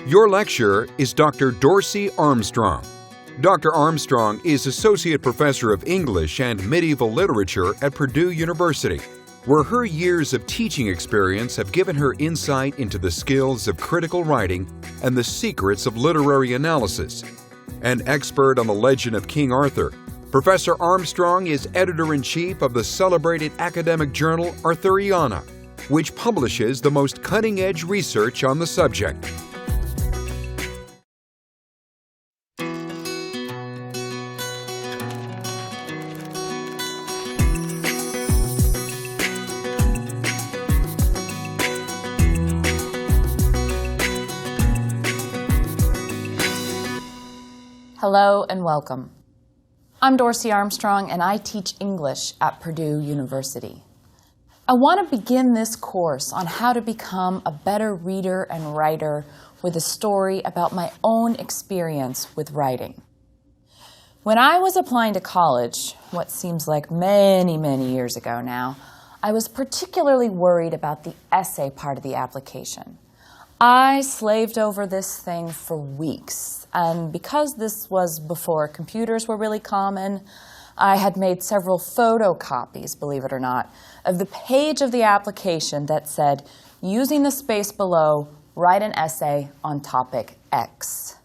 Your lecturer is Dr. Dorsey Armstrong. Dr. Armstrong is Associate Professor of English and Medieval Literature at Purdue University, where her years of teaching experience have given her insight into the skills of critical writing and the secrets of literary analysis. An expert on the legend of King Arthur, Professor Armstrong is editor-in-chief of the celebrated academic journal Arthuriana, which publishes the most cutting-edge research on the subject. Hello and welcome. I'm Dorsey Armstrong and I teach English at Purdue University. I want to begin this course on how to become a better reader and writer with a story about my own experience with writing. When I was applying to college, what seems like many years ago now, I was particularly worried about the essay part of the application. I slaved over this thing for weeks, and because this was before computers were really common, I had made several photocopies, believe it or not, of the page of the application that said, using the space below, write an essay on topic X.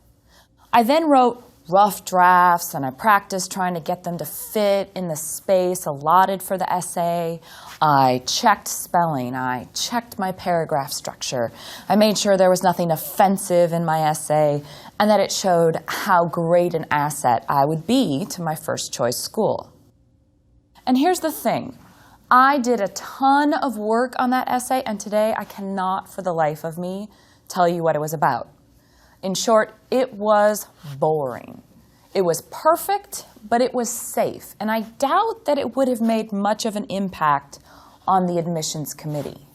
I then wrote rough drafts, and I practiced trying to get them to fit in the space allotted for the essay. I checked spelling. I checked my paragraph structure. I made sure there was nothing offensive in my essay and that it showed how great an asset I would be to my first choice school. And here's the thing. I did a ton of work on that essay, and today I cannot for the life of me tell you what it was about. In short, it was boring. It was perfect, but it was safe, and I doubt that it would have made much of an impact on the admissions committee.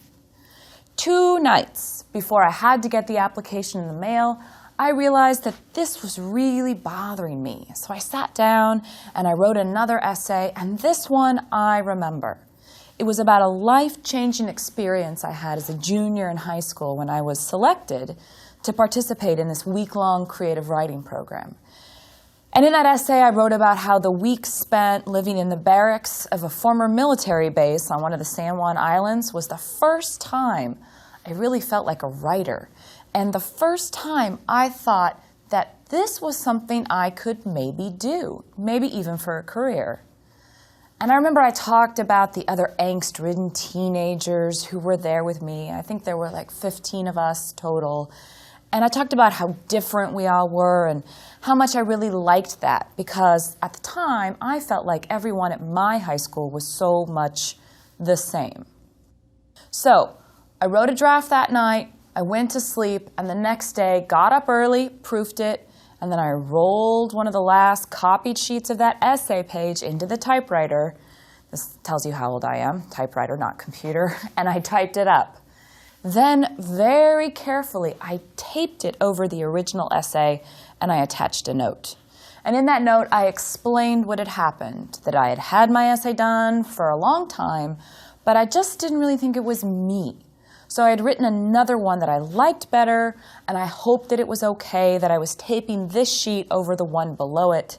2 nights before I had to get the application in the mail, I realized that this was really bothering me. So I sat down and I wrote another essay, and this one I remember. It was about a life-changing experience I had as a junior in high school when I was selected to participate in this week-long creative writing program. And in that essay, I wrote about how the week spent living in the barracks of a former military base on one of the San Juan Islands was the first time I really felt like a writer, and the first time I thought that this was something I could maybe do, maybe even for a career. And I remember I talked about the other angst-ridden teenagers who were there with me. I think there were like 15 of us total. And I talked about how different we all were and how much I really liked that, because at the time I felt like everyone at my high school was so much the same. So I wrote a draft that night, I went to sleep, and the next day got up early, proofed it, and then I rolled one of the last copied sheets of that essay page into the typewriter. This tells you how old I am, typewriter, not computer, and I typed it up. Then, very carefully, I taped it over the original essay, and I attached a note. And in that note, I explained what had happened, that I had had my essay done for a long time, but I just didn't really think it was me. So I had written another one that I liked better, and I hoped that it was okay that I was taping this sheet over the one below it.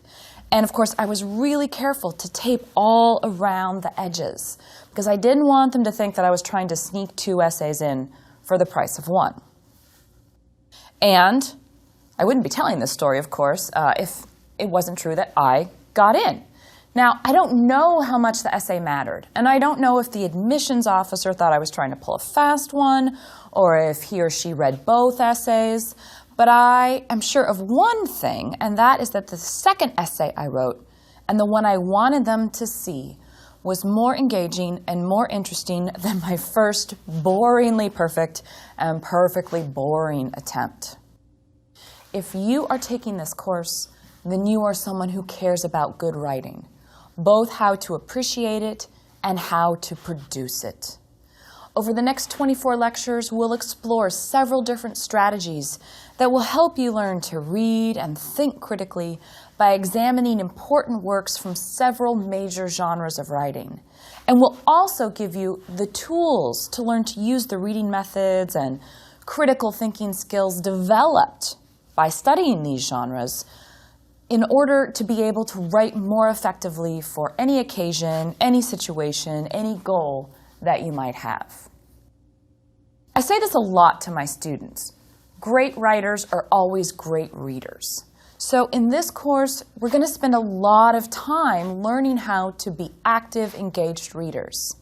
And of course, I was really careful to tape all around the edges, because I didn't want them to think that I was trying to sneak 2 essays in for the price of 1. And I wouldn't be telling this story, of course, if it wasn't true that I got in. Now, I don't know how much the essay mattered, and I don't know if the admissions officer thought I was trying to pull a fast one, or if he or she read both essays, but I am sure of one thing, and that is that the second essay I wrote, and the one I wanted them to see, was more engaging and more interesting than my first boringly perfect and perfectly boring attempt. If you are taking this course, then you are someone who cares about good writing, both how to appreciate it and how to produce it. Over the next 24 lectures, we'll explore several different strategies that will help you learn to read and think critically by examining important works from several major genres of writing. And we'll also give you the tools to learn to use the reading methods and critical thinking skills developed by studying these genres in order to be able to write more effectively for any occasion, any situation, any goal that you might have. I say this a lot to my students. Great writers are always great readers. So in this course, we're going to spend a lot of time learning how to be active, engaged readers.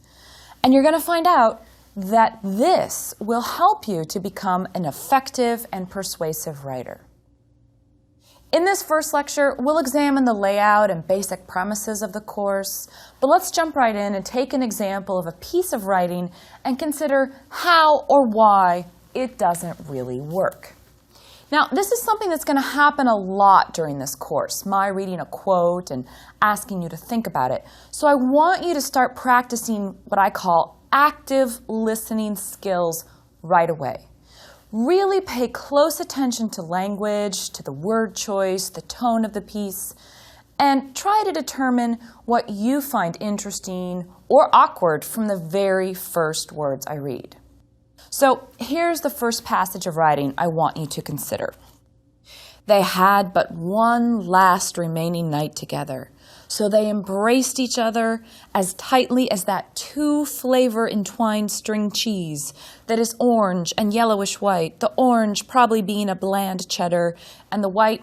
And you're going to find out that this will help you to become an effective and persuasive writer. In this first lecture, we'll examine the layout and basic premises of the course, but let's jump right in and take an example of a piece of writing and consider how or why it doesn't really work. Now, this is something that's going to happen a lot during this course, my reading a quote and asking you to think about it. So I want you to start practicing what I call active listening skills right away. Really pay close attention to language, to the word choice, the tone of the piece, and try to determine what you find interesting or awkward from the very first words I read. So here's the first passage of writing I want you to consider. They had but one last remaining night together, so they embraced each other as tightly as that two-flavor entwined string cheese that is orange and yellowish white, the orange probably being a bland cheddar, and the white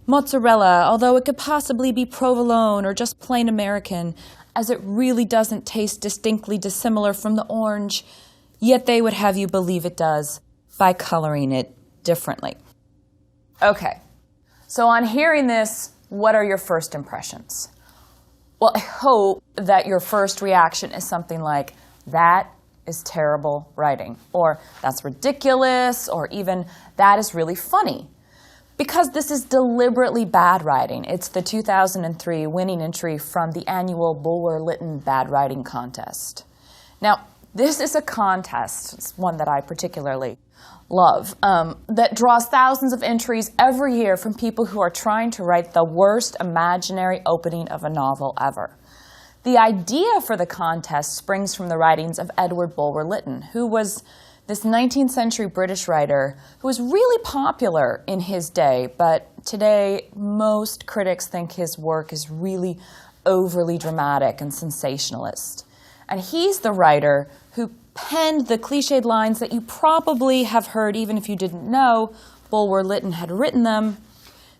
mozzarella, although it could possibly be provolone or just plain American, as it really doesn't taste distinctly dissimilar from the orange, yet they would have you believe it does by coloring it differently. Okay, so on hearing this, what are your first impressions? Well, I hope that your first reaction is something like, that is terrible writing, or that's ridiculous, or even, that is really funny. Because this is deliberately bad writing. It's the 2003 winning entry from the annual Bulwer-Lytton Bad Writing Contest. Now, this is a contest, it's one that I particularly love, that draws thousands of entries every year from people who are trying to write the worst imaginary opening of a novel ever. The idea for the contest springs from the writings of Edward Bulwer-Lytton, who was this 19th century British writer who was really popular in his day, but today most critics think his work is really overly dramatic and sensationalist. And he's the writer who penned the cliched lines that you probably have heard even if you didn't know Bulwer-Lytton had written them.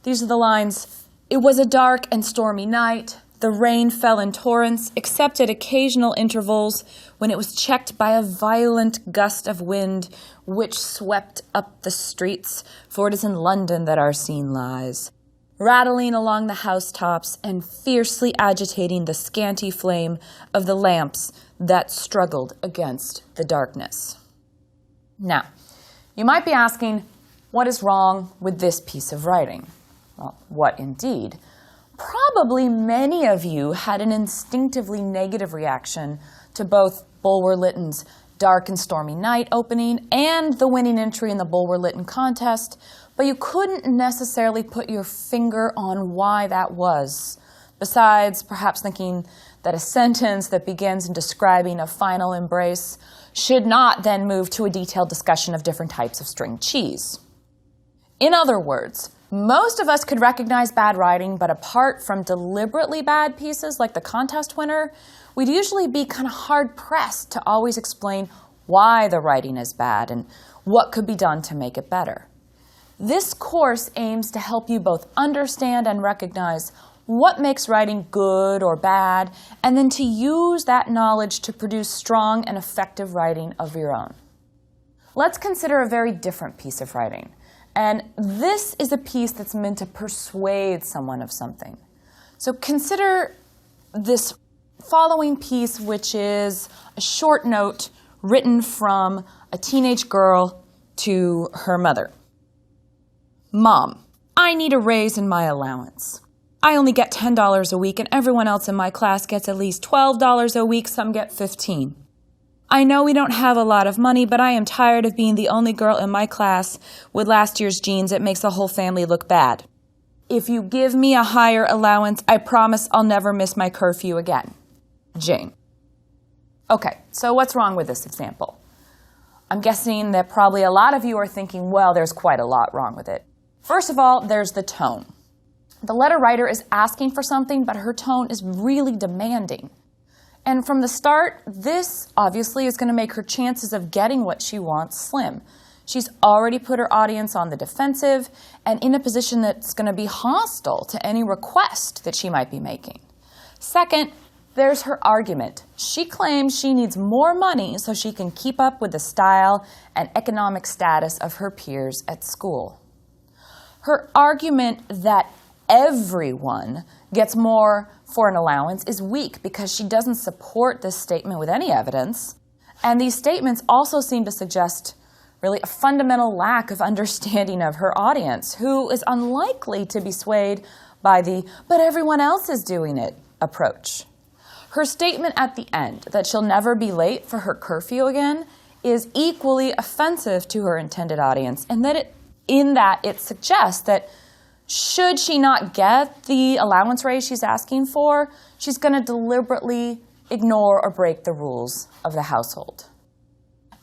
These are the lines, "It was a dark and stormy night. The rain fell in torrents, except at occasional intervals when it was checked by a violent gust of wind which swept up the streets, for it is in London that our scene lies, rattling along the housetops and fiercely agitating the scanty flame of the lamps that struggled against the darkness." Now, you might be asking, what is wrong with this piece of writing? Well, what indeed? Probably many of you had an instinctively negative reaction to both Bulwer-Lytton's Dark and Stormy Night opening and the winning entry in the Bulwer-Lytton contest, but you couldn't necessarily put your finger on why that was, besides perhaps thinking that a sentence that begins in describing a final embrace should not then move to a detailed discussion of different types of string cheese. In other words, most of us could recognize bad writing, but apart from deliberately bad pieces like the contest winner, we'd usually be kind of hard-pressed to always explain why the writing is bad and what could be done to make it better. This course aims to help you both understand and recognize what makes writing good or bad, and then to use that knowledge to produce strong and effective writing of your own. Let's consider a very different piece of writing. And this is a piece that's meant to persuade someone of something. So consider this following piece, which is a short note written from a teenage girl to her mother. "Mom, I need a raise in my allowance. I only get $10 a week and everyone else in my class gets at least $12 a week, some get $15. I know we don't have a lot of money, but I am tired of being the only girl in my class with last year's jeans. It makes the whole family look bad. If you give me a higher allowance, I promise I'll never miss my curfew again. Jane." Okay, so what's wrong with this example? I'm guessing that probably a lot of you are thinking, well, there's quite a lot wrong with it. First of all, there's the tone. The letter writer is asking for something, but her tone is really demanding. And from the start, this obviously is going to make her chances of getting what she wants slim. She's already put her audience on the defensive and in a position that's going to be hostile to any request that she might be making. Second, there's her argument. She claims she needs more money so she can keep up with the style and economic status of her peers at school. Her argument that everyone gets more for an allowance is weak because she doesn't support this statement with any evidence. And these statements also seem to suggest really a fundamental lack of understanding of her audience, who is unlikely to be swayed by the "but everyone else is doing it" approach. Her statement at the end that she'll never be late for her curfew again is equally offensive to her intended audience, and that it suggests that should she not get the allowance raise she's asking for, she's going to deliberately ignore or break the rules of the household.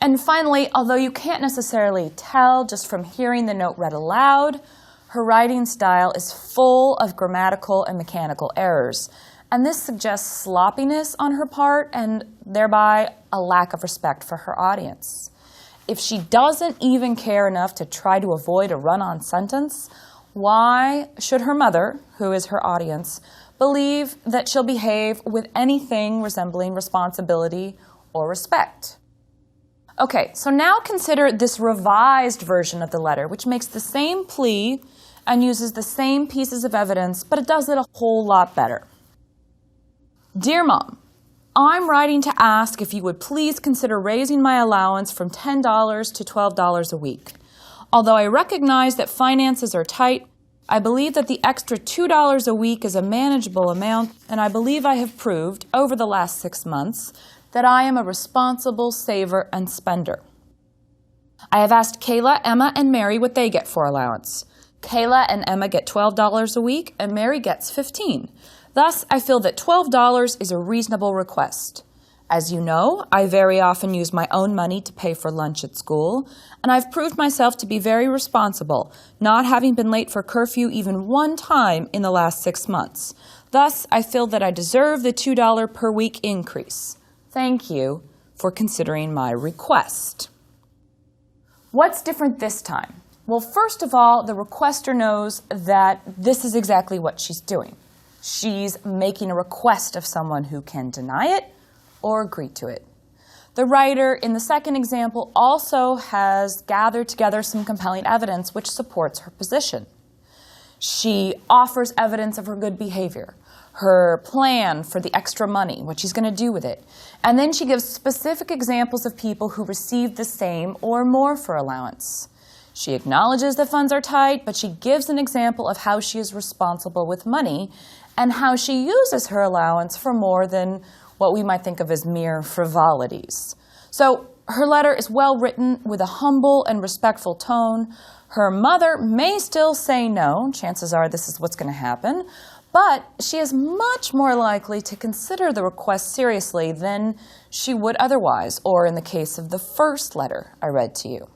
And finally, although you can't necessarily tell just from hearing the note read aloud, her writing style is full of grammatical and mechanical errors. And this suggests sloppiness on her part and thereby a lack of respect for her audience. If she doesn't even care enough to try to avoid a run-on sentence, why should her mother, who is her audience, believe that she'll behave with anything resembling responsibility or respect? Okay, so now consider this revised version of the letter, which makes the same plea and uses the same pieces of evidence, but it does it a whole lot better. Dear Mom, I'm writing to ask if you would please consider raising my allowance from $10 to $12 a week. Although I recognize that finances are tight, I believe that the extra $2 a week is a manageable amount, and I believe I have proved over the last 6 months that I am a responsible saver and spender. I have asked Kayla, Emma, and Mary what they get for allowance. Kayla and Emma get $12 a week, and Mary gets $15. Thus, I feel that $12 is a reasonable request. As you know, I very often use my own money to pay for lunch at school, and I've proved myself to be very responsible, not having been late for curfew even one time in the last 6 months. Thus, I feel that I deserve the $2 per week increase. Thank you for considering my request. What's different this time? Well, first of all, the requester knows that this is exactly what she's doing. She's making a request of someone who can deny it or agree to it. The writer in the second example also has gathered together some compelling evidence which supports her position. She offers evidence of her good behavior, her plan for the extra money, what she's going to do with it, and then she gives specific examples of people who received the same or more for allowance. She acknowledges that funds are tight, but she gives an example of how she is responsible with money and how she uses her allowance for more than what we might think of as mere frivolities. So her letter is well written with a humble and respectful tone. Her mother may still say no, chances are this is what's going to happen, but she is much more likely to consider the request seriously than she would otherwise, or in the case of the first letter I read to you.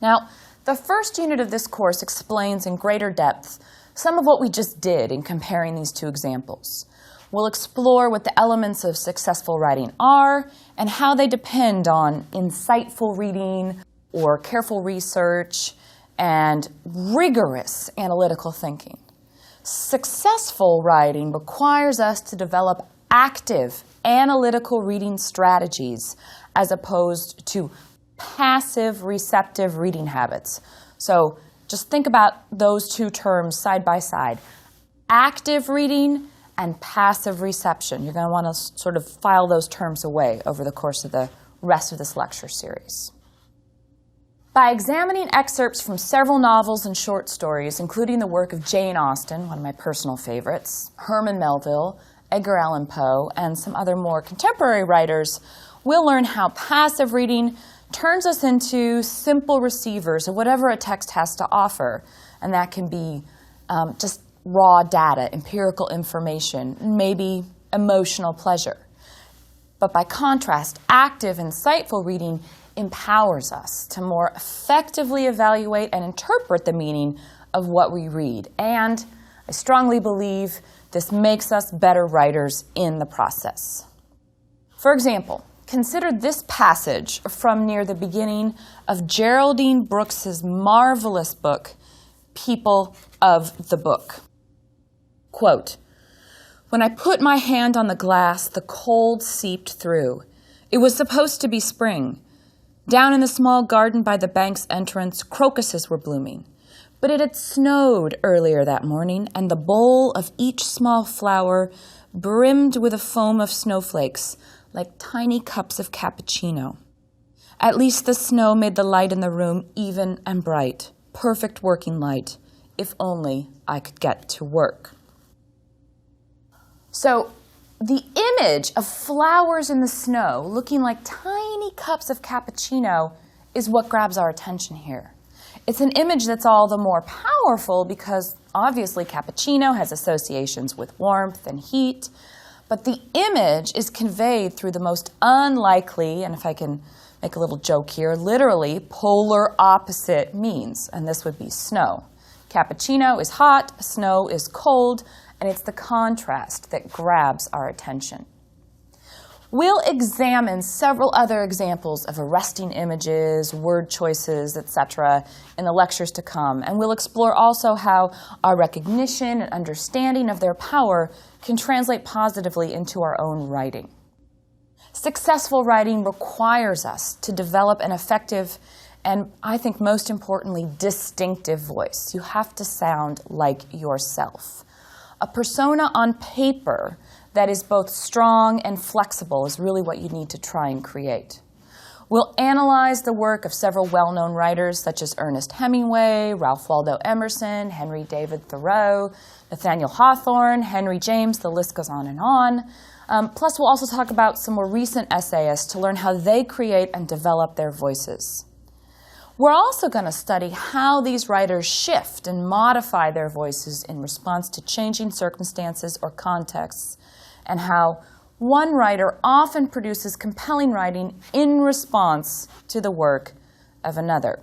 Now, the first unit of this course explains in greater depth some of what we just did in comparing these two examples. We'll explore what the elements of successful writing are and how they depend on insightful reading or careful research and rigorous analytical thinking. Successful writing requires us to develop active analytical reading strategies as opposed to passive receptive reading habits. So just think about those two terms side by side. Active reading and passive reception. You're going to want to sort of file those terms away over the course of the rest of this lecture series. By examining excerpts from several novels and short stories, including the work of Jane Austen, one of my personal favorites, Herman Melville, Edgar Allan Poe, and some other more contemporary writers, we'll learn how passive reading turns us into simple receivers of whatever a text has to offer. And that can be just raw data, empirical information, maybe emotional pleasure. But by contrast, active, insightful reading empowers us to more effectively evaluate and interpret the meaning of what we read. And I strongly believe this makes us better writers in the process. For example, consider this passage from near the beginning of Geraldine Brooks's marvelous book, People of the Book. Quote, "When I put my hand on the glass, the cold seeped through. It was supposed to be spring. Down in the small garden by the bank's entrance, crocuses were blooming. But it had snowed earlier that morning, and the bowl of each small flower brimmed with a foam of snowflakes, like tiny cups of cappuccino. At least the snow made the light in the room even and bright, perfect working light, if only I could get to work." So, the image of flowers in the snow looking like tiny cups of cappuccino is what grabs our attention here. It's an image that's all the more powerful because obviously cappuccino has associations with warmth and heat, but the image is conveyed through the most unlikely, and if I can make a little joke here, literally polar opposite means, and this would be snow. Cappuccino is hot, snow is cold, and it's the contrast that grabs our attention. We'll examine several other examples of arresting images, word choices, etc. in the lectures to come, and we'll explore also how our recognition and understanding of their power can translate positively into our own writing. Successful writing requires us to develop an effective and, I think most importantly, distinctive voice. You have to sound like yourself. A persona on paper that is both strong and flexible is really what you need to try and create. We'll analyze the work of several well-known writers such as Ernest Hemingway, Ralph Waldo Emerson, Henry David Thoreau, Nathaniel Hawthorne, Henry James, the list goes on and on. Plus, we'll also talk about some more recent essayists to learn how they create and develop their voices. We're also going to study how these writers shift and modify their voices in response to changing circumstances or contexts, and how one writer often produces compelling writing in response to the work of another.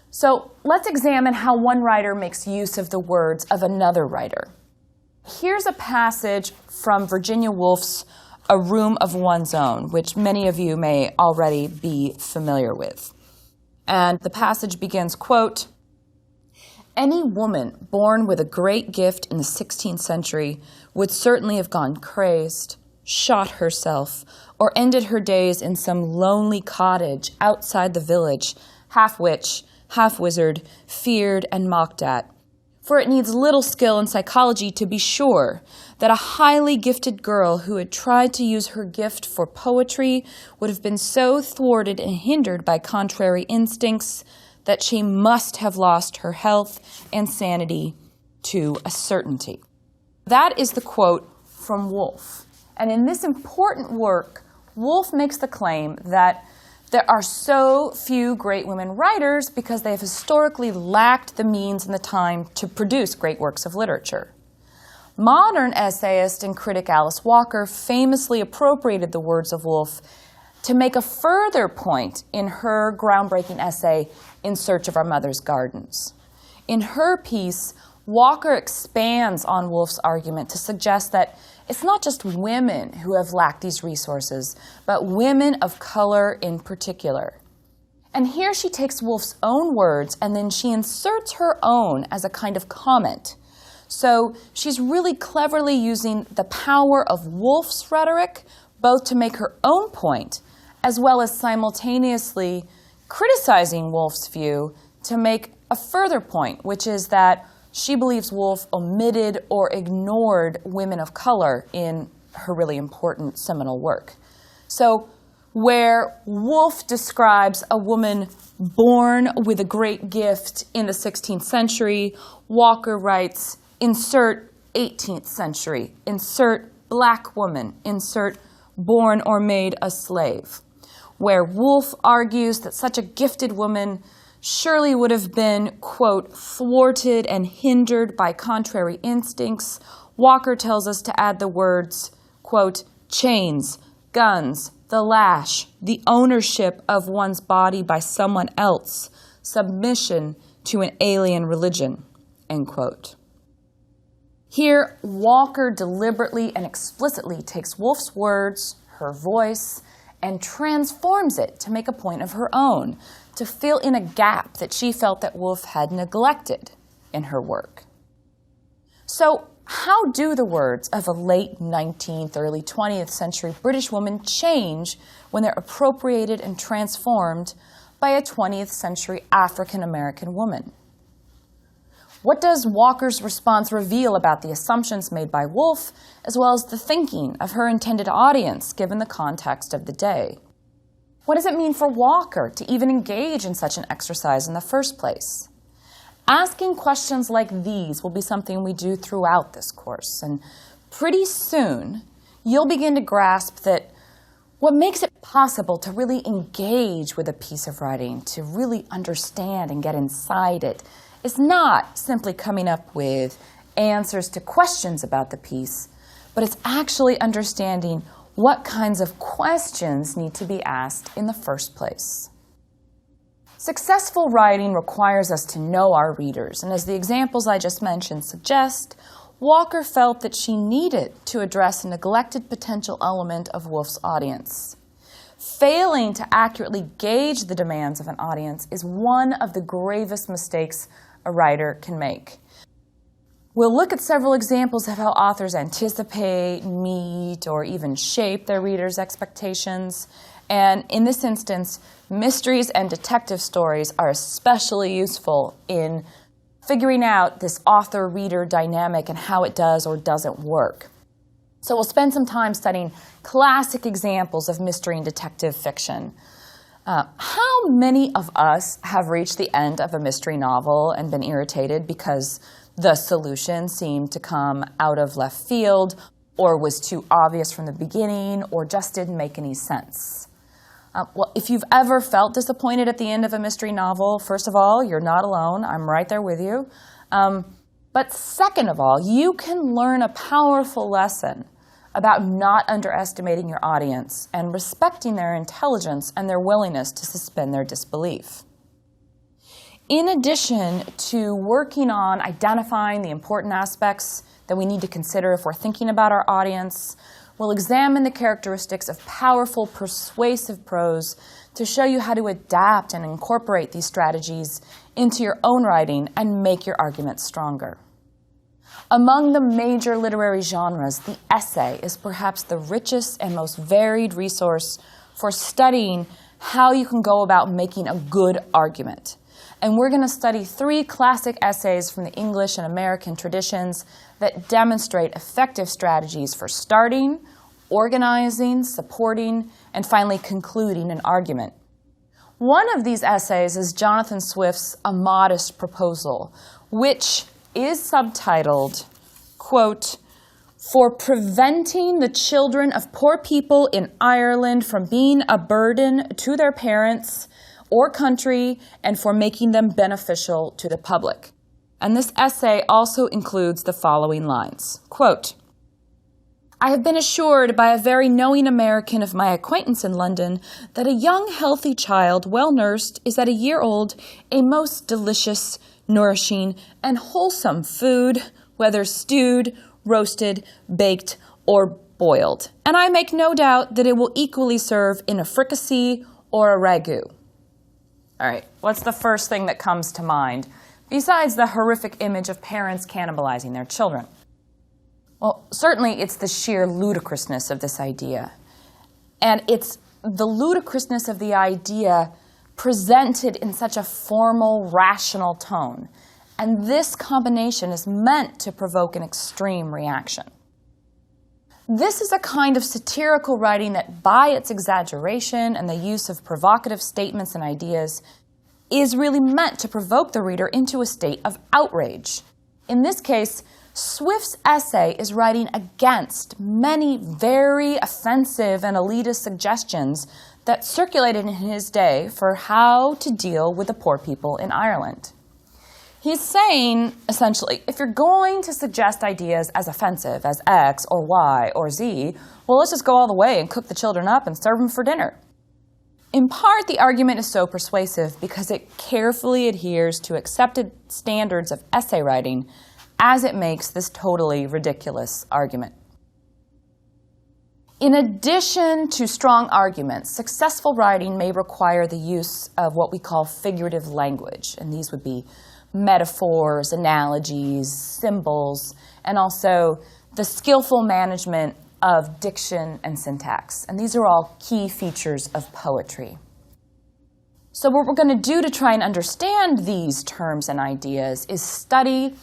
So let's examine how one writer makes use of the words of another writer. Here's a passage from Virginia Woolf's A Room of One's Own, which many of you may already be familiar with. And the passage begins, quote, "Any woman born with a great gift in the 16th century would certainly have gone crazed, shot herself, or ended her days in some lonely cottage outside the village, half witch, half wizard, feared and mocked at. For it needs little skill in psychology to be sure that a highly gifted girl who had tried to use her gift for poetry would have been so thwarted and hindered by contrary instincts that she must have lost her health and sanity to a certainty." That is the quote from Woolf. And in this important work, Woolf makes the claim that there are so few great women writers because they have historically lacked the means and the time to produce great works of literature. Modern essayist and critic Alice Walker famously appropriated the words of Woolf to make a further point in her groundbreaking essay, In Search of Our Mother's Gardens. In her piece, Walker expands on Woolf's argument to suggest that it's not just women who have lacked these resources, but women of color in particular. And here she takes Woolf's own words and then she inserts her own as a kind of comment. So she's really cleverly using the power of Woolf's rhetoric, both to make her own point, as well as simultaneously criticizing Woolf's view to make a further point, which is that she believes Woolf omitted or ignored women of color in her really important seminal work. So where Woolf describes a woman born with a great gift in the 16th century, Walker writes, insert 18th century, insert black woman, insert born or made a slave. Where Woolf argues that such a gifted woman surely would have been, quote, thwarted and hindered by contrary instincts, Walker tells us to add the words, quote, chains, guns, the lash, the ownership of one's body by someone else, submission to an alien religion, end quote. Here, Walker deliberately and explicitly takes Woolf's words, her voice, and transforms it to make a point of her own, to fill in a gap that she felt that Woolf had neglected in her work. So, how do the words of a late 19th, early 20th century British woman change when they're appropriated and transformed by a 20th century African American woman? What does Walker's response reveal about the assumptions made by Woolf, as well as the thinking of her intended audience given the context of the day? What does it mean for Walker to even engage in such an exercise in the first place? Asking questions like these will be something we do throughout this course, and pretty soon you'll begin to grasp that what makes it possible to really engage with a piece of writing, to really understand and get inside it, is not simply coming up with answers to questions about the piece, but it's actually understanding what kinds of questions need to be asked in the first place. Successful writing requires us to know our readers, and as the examples I just mentioned suggest, Walker felt that she needed to address a neglected potential element of Woolf's audience. Failing to accurately gauge the demands of an audience is one of the gravest mistakes a writer can make. We'll look at several examples of how authors anticipate, meet, or even shape their readers' expectations. And in this instance, mysteries and detective stories are especially useful in figuring out this author-reader dynamic and how it does or doesn't work. So we'll spend some time studying classic examples of mystery and detective fiction. How many of us have reached the end of a mystery novel and been irritated because the solution seemed to come out of left field, or was too obvious from the beginning, or just didn't make any sense? Well, if you've ever felt disappointed at the end of a mystery novel, first of all, you're not alone. I'm right there with you. But second of all, you can learn a powerful lesson about not underestimating your audience and respecting their intelligence and their willingness to suspend their disbelief. In addition to working on identifying the important aspects that we need to consider if we're thinking about our audience, we'll examine the characteristics of powerful, persuasive prose to show you how to adapt and incorporate these strategies into your own writing and make your argument stronger. Among the major literary genres, the essay is perhaps the richest and most varied resource for studying how you can go about making a good argument. And we're going to study 3 classic essays from the English and American traditions that demonstrate effective strategies for starting, organizing, supporting, and finally concluding an argument. One of these essays is Jonathan Swift's A Modest Proposal, which is subtitled, quote, "For preventing the children of poor people in Ireland from being a burden to their parents or country, and for making them beneficial to the public." And this essay also includes the following lines, quote, "I have been assured by a very knowing American of my acquaintance in London that a young, healthy child, well nursed, is at a year old a most delicious, nourishing, and wholesome food, whether stewed, roasted, baked, or boiled. And I make no doubt that it will equally serve in a fricassee or a ragout." All right, what's the first thing that comes to mind, besides the horrific image of parents cannibalizing their children? Well, certainly it's the sheer ludicrousness of this idea. And it's the ludicrousness of the idea presented in such a formal, rational tone. And this combination is meant to provoke an extreme reaction. This is a kind of satirical writing that, by its exaggeration and the use of provocative statements and ideas, is really meant to provoke the reader into a state of outrage. In this case, Swift's essay is writing against many very offensive and elitist suggestions that circulated in his day for how to deal with the poor people in Ireland. He's saying, essentially, if you're going to suggest ideas as offensive as X or Y or Z, well, let's just go all the way and cook the children up and serve them for dinner. In part, the argument is so persuasive because it carefully adheres to accepted standards of essay writing as it makes this totally ridiculous argument. In addition to strong arguments, successful writing may require the use of what we call figurative language, and these would be metaphors, analogies, symbols, and also the skillful management of diction and syntax. And these are all key features of poetry. So what we're going to do to try and understand these terms and ideas is study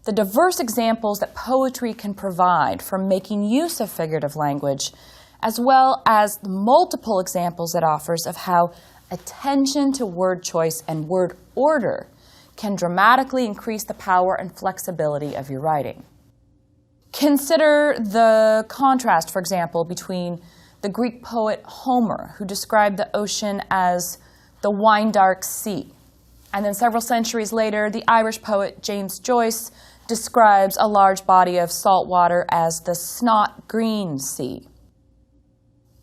the diverse examples that poetry can provide for making use of figurative language, as well as the multiple examples it offers of how attention to word choice and word order can dramatically increase the power and flexibility of your writing. Consider the contrast, for example, between the Greek poet Homer, who described the ocean as the wine-dark sea, and then several centuries later, the Irish poet James Joyce describes a large body of salt water as the snot-green sea.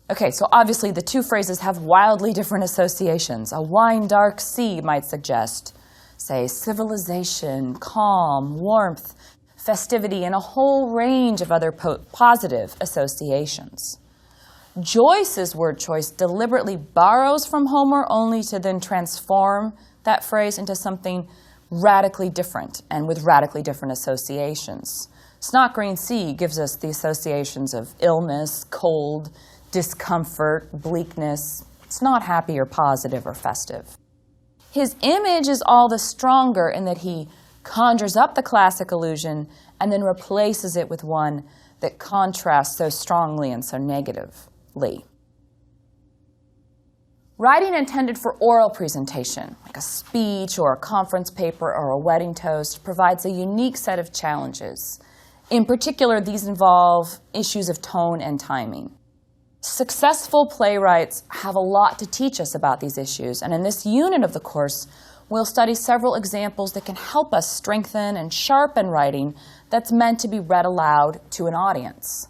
Okay, so obviously the two phrases have wildly different associations. A wine-dark sea might suggest, say, civilization, calm, warmth, festivity, and a whole range of other positive associations. Joyce's word choice deliberately borrows from Homer only to then transform that phrase into something radically different and with radically different associations. Snot green sea gives us the associations of illness, cold, discomfort, bleakness. It's not happy or positive or festive. His image is all the stronger in that he conjures up the classic illusion and then replaces it with one that contrasts so strongly and so negatively. Writing intended for oral presentation, like a speech or a conference paper or a wedding toast, provides a unique set of challenges. In particular, these involve issues of tone and timing. Successful playwrights have a lot to teach us about these issues, and in this unit of the course, we'll study several examples that can help us strengthen and sharpen writing that's meant to be read aloud to an audience.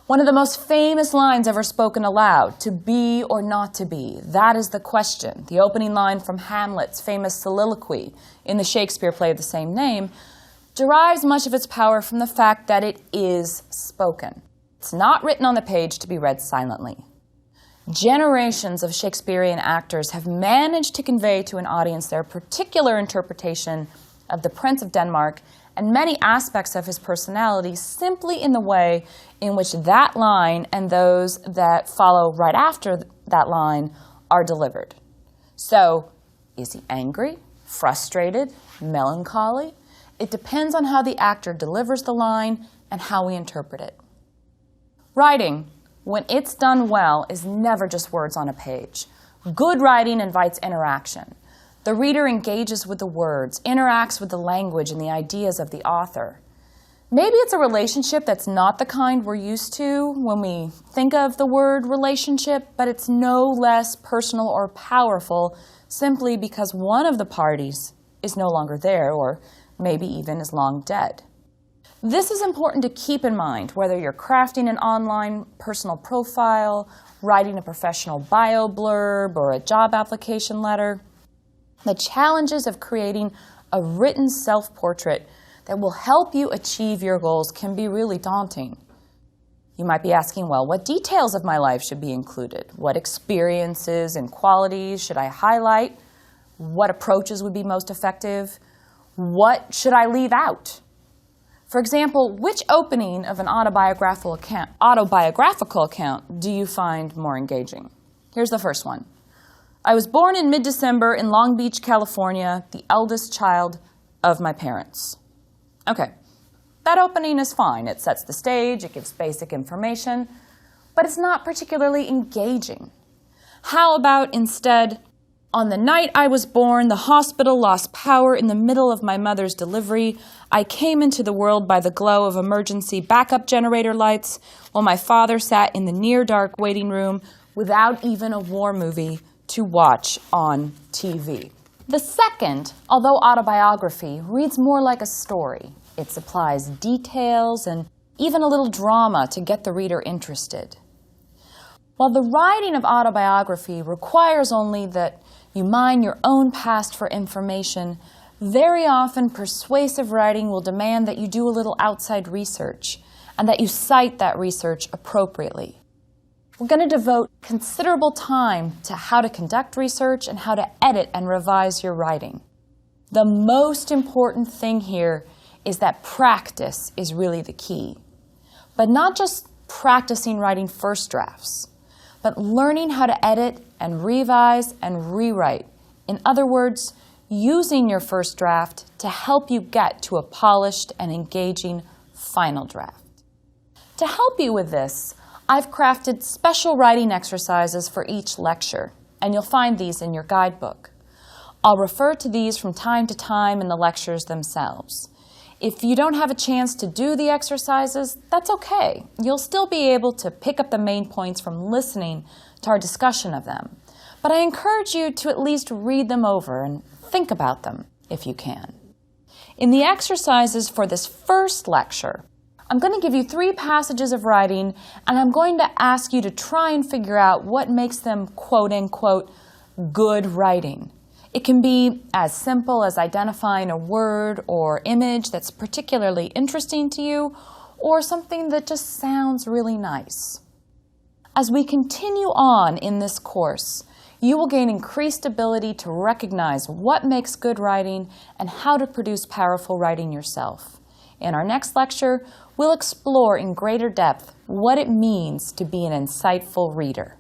One of the most famous lines ever spoken aloud, to be or not to be, that is the question. The opening line from Hamlet's famous soliloquy in the Shakespeare play of the same name derives much of its power from the fact that it is spoken. It's not written on the page to be read silently. Generations of Shakespearean actors have managed to convey to an audience their particular interpretation of the Prince of Denmark and many aspects of his personality simply in the way in which that line and those that follow right after that line are delivered. So, is he angry, frustrated, melancholy? It depends on how the actor delivers the line and how we interpret it. Writing, when it's done well, is never just words on a page. Good writing invites interaction. The reader engages with the words, interacts with the language and the ideas of the author. Maybe it's a relationship that's not the kind we're used to when we think of the word relationship, but it's no less personal or powerful simply because one of the parties is no longer there or maybe even is long dead. This is important to keep in mind whether you're crafting an online personal profile, writing a professional bio blurb, or a job application letter. The challenges of creating a written self-portrait that will help you achieve your goals can be really daunting. You might be asking, well, what details of my life should be included? What experiences and qualities should I highlight? What approaches would be most effective? What should I leave out? For example, which opening of an autobiographical account do you find more engaging? Here's the first one. I was born in mid-December in Long Beach, California, the eldest child of my parents. Okay, that opening is fine. It sets the stage, it gives basic information, but it's not particularly engaging. How about instead, on the night I was born, the hospital lost power in the middle of my mother's delivery. I came into the world by the glow of emergency backup generator lights while my father sat in the near-dark waiting room without even a war movie to watch on TV. The second, although autobiography, reads more like a story. It supplies details and even a little drama to get the reader interested. While the writing of autobiography requires only that you mine your own past for information, very often persuasive writing will demand that you do a little outside research and that you cite that research appropriately. We're going to devote considerable time to how to conduct research and how to edit and revise your writing. The most important thing here is that practice is really the key. But not just practicing writing first drafts, but learning how to edit and revise and rewrite. In other words, using your first draft to help you get to a polished and engaging final draft. To help you with this, I've crafted special writing exercises for each lecture, and you'll find these in your guidebook. I'll refer to these from time to time in the lectures themselves. If you don't have a chance to do the exercises, that's okay. You'll still be able to pick up the main points from listening to our discussion of them. But I encourage you to at least read them over and think about them, if you can. In the exercises for this first lecture, I'm going to give you 3 passages of writing, and I'm going to ask you to try and figure out what makes them quote-unquote good writing. It can be as simple as identifying a word or image that's particularly interesting to you, or something that just sounds really nice. As we continue on in this course, you will gain increased ability to recognize what makes good writing and how to produce powerful writing yourself. In our next lecture, we'll explore in greater depth what it means to be an insightful reader.